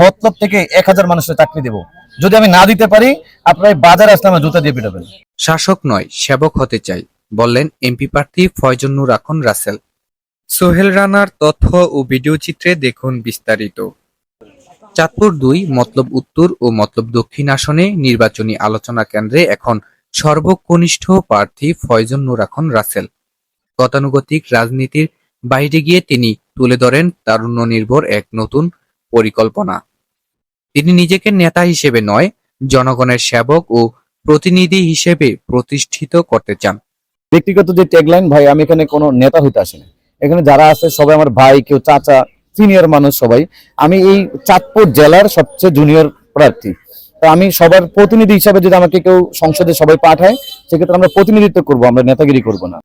মতলব থেকে 1000 মানুষের চাকরি দেব। যদি আমি না দিতে পারি, আপনার বাজারে আসলে আমার জুতা দিয়ে পিটাবেন। শাসক নয়, সেবক হতে চাই, বললেন এমপি প্রার্থী ফয়জুন নূর আখন রাসেল। সোহেল রানার তথ্য ও ভিডিও চিত্রে দেখুন বিস্তারিত। চাঁদপুর ২, মতলব উত্তর ও মতলব দক্ষিণ আসনে নির্বাচনী আলোচনা কেন্দ্রে এখন সর্বকনিষ্ঠ প্রার্থী ফয়জুন নূর আখন রাসেল। গতানুগতিক রাজনীতির বাইরে গিয়ে তিনি তুলে ধরেন তারুণ্য নির্ভর এক নতুন পরিকল্পনা। তিনি নিজেকে নেতা হিসেবে নয়, জনগণের সেবক ও প্রতিনিধি হিসেবে প্রতিষ্ঠিত করতে চান। ব্যক্তিগত যে ট্যাগলাইন, ভাই আমি এখানে কোনো নেতা হইতে আসিনি। এখানে যারা আছে সবাই আমার ভাই, কেউ চাচা, সিনিয়র মানুষ সবাই। আমি এই চাঁদপুর জেলার সবচেয়ে জুনিয়র প্রার্থী। তো আমি সবার প্রতিনিধি হিসাবে যদি আমাকে কেউ সংসদে সবাই পাঠায়, সেক্ষেত্রে আমরা প্রতিনিধিত্ব করব, আমরা নেতাগিরি করব না।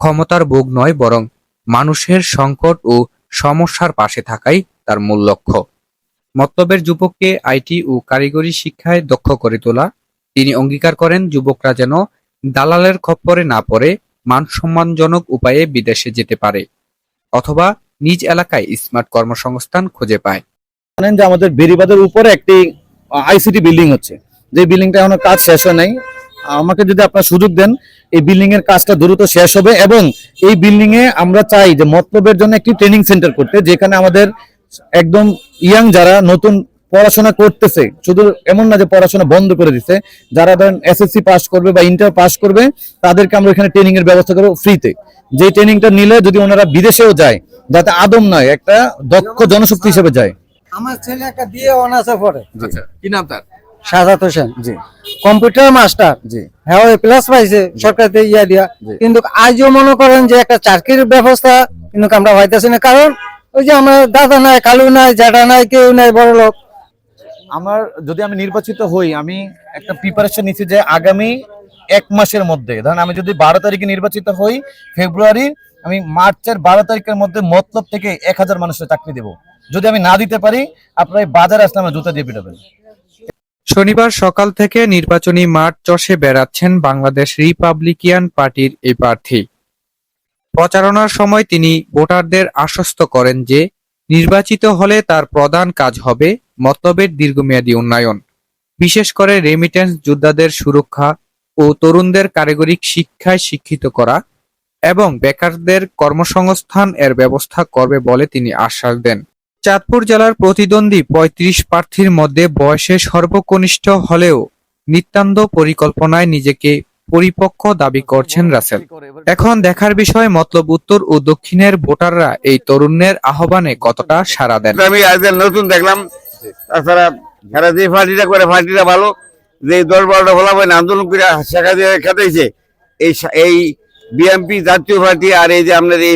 ক্ষমতার ভোগ নয়, বরং মানুষের সংকট ও সমস্যার পাশে থাকাই তার মূল লক্ষ্য। মতলবের যুবককে আইটি ও কারিগরি শিক্ষায় দক্ষ করে তোলা। তিনি অঙ্গীকার করেন যুবকরা যেন দালালের খপ্পরে না পড়ে মানসম্মানজনক উপায়ে বিদেশে যেতে পারে অথবা নিজ এলাকায় স্মার্ট কর্মসংস্থান খুঁজে পায়। জানেন যে আমাদের বেরিবাদের উপরে একটি আইসিটি বিল্ডিং হচ্ছে, যে বিল্ডিংটা এখনো কাজ শেষ হয় নাই। আমাকে যদি আপনার সুযোগ দেন, এই বিল্ডিং এর কাজটা দ্রুত শেষ হবে এবং এই বিল্ডিং এ আমরা চাই যে মতলবের জন্য একটি ট্রেনিং সেন্টার করতে, যেখানে আমাদের একদম ইয়াং যারা নতুন পড়াশোনা করতেছে, শুধু এমন না যে পড়াশোনা বন্ধ করে দিচ্ছে, যারা ধরেন এসএসসি পাস করবে বা ইন্টার পাস করবে, তাদেরকে আমরা এখানে ট্রেনিং এর ব্যবস্থা করবো ফ্রিতে। যে ট্রেনিংটা নিলে যদি ওনারা বিদেশেও যায়, যাতে আদম নয়, একটা দক্ষ জনশক্তি হিসেবে যায়। আমার ছেলে একটা দিয়ে অনার্সে পড়ে। আচ্ছা, কি নাম তার? সাজাত হোসেন। জি কম্পিউটার মাস্টার। জি হ্যাঁ, ওই প্লাস পাইছে সরকার থেকে ইয়া দিয়া। কিন্তু আজও মনে করেন যে একটা চাকরির ব্যবস্থা কিন্তু আমরা পাইতেছি না, কারণ ওই যে আমার দাদা নাই, কালু নাই, জ্যাঠা নাই, কেউ নাই, বড় লোক। আমার যদি আমি নির্বাচিত হই, আমি একটা প্রিপারেশন নিচ্ছি যে আগামী 1 মাসের মধ্যে, ধরেন আমি যদি 12 তারিখে নির্বাচিত হই, ফেব্রুয়ারি, আমি মার্চের 12 তারিখের মধ্যে মতলব থেকে 1000 মানুষের চাকরি দেব। যদি আমি না দিতে পারি, আপনার বাজারে আসলে আমার জুতা দিয়ে পিটাবেন। শনিবার সকাল থেকে নির্বাচনী মাঠ চষে বেড়াচ্ছেন বাংলাদেশ রিপাবলিকান পার্টির এই প্রার্থী। প্রচারণার সময় তিনি ভোটারদের আশ্বস্ত করেন যে নির্বাচিত হলে তার প্রধান কাজ হবে মতলবের দীর্ঘমেয়াদী উন্নয়ন, বিশেষ করে রেমিটেন্স যোদ্ধাদের সুরক্ষা ও তরুণদের কারিগরি শিক্ষায় শিক্ষিত করা এবং বেকারদের কর্মসংস্থান এর ব্যবস্থা করবে বলে তিনি আশ্বাস দেন। চাঁদপুর জেলার প্রতিদ্বন্দ্বী ৩৫ প্রার্থীর মধ্যে বয়সে সর্বকনিষ্ঠ হলেও নিতান্ত পরিকল্পনায় নিজেকে পরিপক্ক দাবি করছেন রাসেল। এখন দেখার বিষয় মতলব উত্তর ও দক্ষিণের ভোটাররা এই তরুণের আহ্বানে কতটা সাড়া দেন। আমি আজ নতুন দেখলাম, তাছাড়া যারা যে পার্টিটা করে পার্টিটা ভালো, যে 10-12টা ভোলা হয় আন্দোলন করে শেখা দিয়ে খেতেছে, এই বিএনপি জাতীয় পার্টি আর এই যে আপনার এই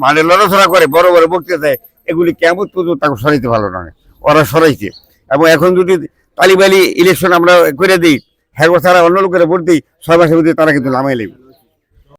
মানে লড়াছড়া করে বড় বড় বক্তৃতা, এগুলি কেমন পর্যন্ত তাকে সরাইতে ভালো নয়, ওরা সরাইছে। এবং এখন যদি তালিবালি ইলেকশন আমরা করে দিই, হ্যাঁ তারা অন্য লোকেরা ভোট দিই, 6 মাসের মধ্যে তারা কিন্তু নামাই লাগবে।